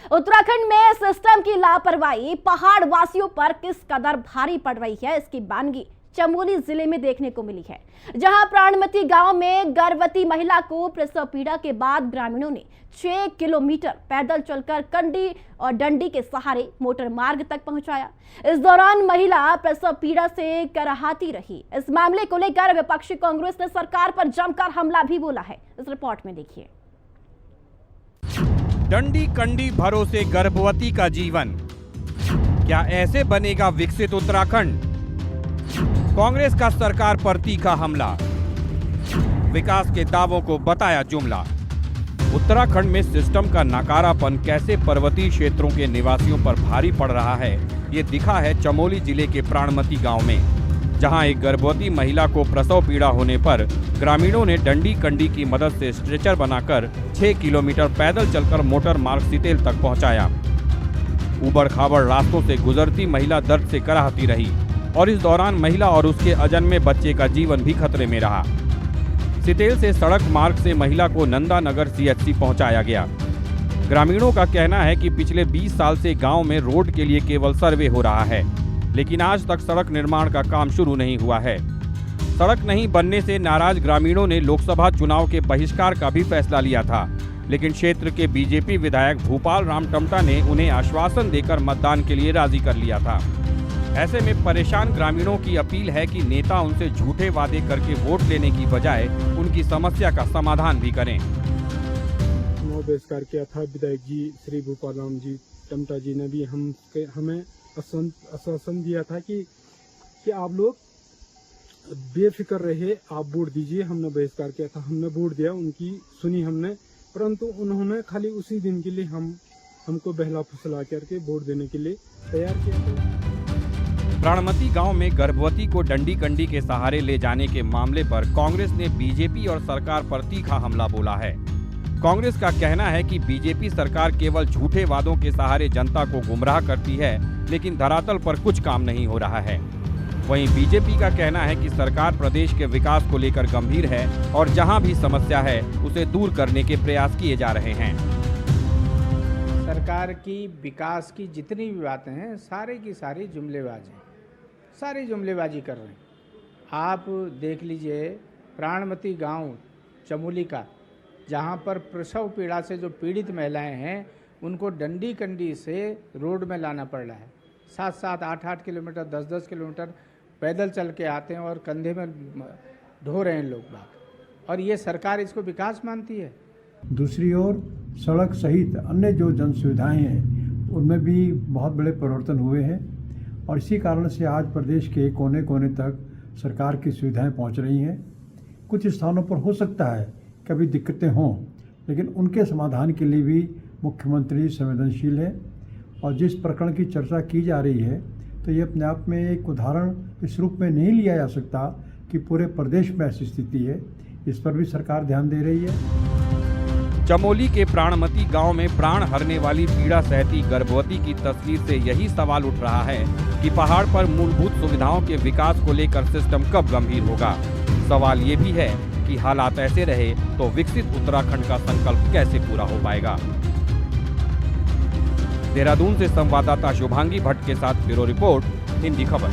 उत्तराखंड में सिस्टम की लापरवाही पहाड़ वासियों पर किस कदर भारी पड़ रही है, इसकी बानगी चमोली जिले में देखने को मिली है, जहां प्राणमती गांव में गर्भवती महिला को प्रसव पीड़ा के बाद ग्रामीणों ने 6 किलोमीटर पैदल चलकर कंडी और डंडी के सहारे मोटर मार्ग तक पहुंचाया। इस दौरान महिला प्रसव पीड़ा से कराहती रही। इस मामले को लेकर विपक्षी कांग्रेस ने सरकार पर जमकर हमला भी बोला है। इस रिपोर्ट में देखिए। डंडी कंडी भरोसे गर्भवती का जीवन, क्या ऐसे बनेगा विकसित उत्तराखंड? कांग्रेस का सरकार पर तीखा हमला, विकास के दावों को बताया जुमला। उत्तराखंड में सिस्टम का नकारापन कैसे पर्वतीय क्षेत्रों के निवासियों पर भारी पड़ रहा है, ये दिखा है चमोली जिले के प्राणमती गांव में, जहां एक गर्भवती महिला को प्रसव पीड़ा होने पर ग्रामीणों ने डंडी कंडी की मदद से स्ट्रेचर बनाकर 6 किलोमीटर पैदल चलकर मोटर मार्ग सितेल तक पहुंचाया। उबड़ खाबड़ रास्तों से गुजरती महिला दर्द से कराहती रही और इस दौरान महिला और उसके अजन्मे बच्चे का जीवन भी खतरे में रहा। सितेल से सड़क मार्ग से महिला को नंदा नगर CHC पहुंचाया गया। ग्रामीणों का कहना है कि पिछले 20 साल से गांव में रोड के लिए केवल सर्वे हो रहा है, लेकिन आज तक सड़क निर्माण का काम शुरू नहीं हुआ है। सड़क नहीं बनने से नाराज ग्रामीणों ने लोकसभा चुनाव के बहिष्कार का भी फैसला लिया था, लेकिन क्षेत्र के बीजेपी विधायक भूपाल राम टमटा ने उन्हें आश्वासन देकर मतदान के लिए राजी कर लिया था। ऐसे में परेशान ग्रामीणों की अपील है कि नेता उनसे झूठे वादे करके वोट लेने की बजाय उनकी समस्या का समाधान भी करें। बहिष्कार किया था विधायक जी श्री भूपाल राम जी टमटा जी ने भी हमें आश्वासन दिया था कि आप लोग बेफिक्र रहे, आप वोट दीजिए। हमने बहिष्कार किया था, हमने वोट दिया, उनकी सुनी हमने, परंतु उन्होंने खाली उसी दिन के लिए हमको बहला फुसला करके वोट देने के लिए तैयार किया था। प्राणमती गांव में गर्भवती को डंडी कंडी के सहारे ले जाने के मामले पर कांग्रेस ने बीजेपी और सरकार पर तीखा हमला बोला है। कांग्रेस का कहना है कि बीजेपी सरकार केवल झूठे वादों के सहारे जनता को गुमराह करती है, लेकिन धरातल पर कुछ काम नहीं हो रहा है। वहीं बीजेपी का कहना है कि सरकार प्रदेश के विकास को लेकर गंभीर है और जहां भी समस्या है उसे दूर करने के प्रयास किए जा रहे हैं। सरकार की विकास की जितनी भी बातें हैं सारी की सारी जुमलेबाजी, सारी जुमलेबाजी कर रहे हैं। आप देख लीजिए प्राणमती गांव चमोली का, जहां पर प्रसव पीड़ा से जो पीड़ित महिलाएं हैं उनको डंडी कंडी से रोड में लाना पड़ रहा है। 7-7, 8-8 किलोमीटर, 10-10 किलोमीटर पैदल चल के आते हैं और कंधे में ढो रहे हैं लोग बाग, और ये सरकार इसको विकास मानती है। दूसरी ओर सड़क सहित अन्य जो जन सुविधाएँ हैं उनमें भी बहुत बड़े परिवर्तन हुए हैं और इसी कारण से आज प्रदेश के कोने कोने तक सरकार की सुविधाएं पहुंच रही हैं। कुछ स्थानों पर हो सकता है कभी दिक्कतें हों, लेकिन उनके समाधान के लिए भी मुख्यमंत्री संवेदनशील है और जिस प्रकरण की चर्चा की जा रही है तो ये अपने आप में एक उदाहरण इस रूप में नहीं लिया जा सकता कि पूरे प्रदेश में ऐसी स्थिति है। इस पर भी सरकार ध्यान दे रही है। चमोली के प्राणमती गांव में प्राण हरने वाली पीड़ा सहती गर्भवती की तस्वीर से यही सवाल उठ रहा है कि पहाड़ पर मूलभूत सुविधाओं के विकास को लेकर सिस्टम कब गंभीर होगा। सवाल ये भी है कि हालात ऐसे रहे तो विकसित उत्तराखंड का संकल्प कैसे पूरा हो पाएगा। देहरादून से संवाददाता शुभांगी भट्ट के साथ ब्यूरो रिपोर्ट, हिंदी खबर।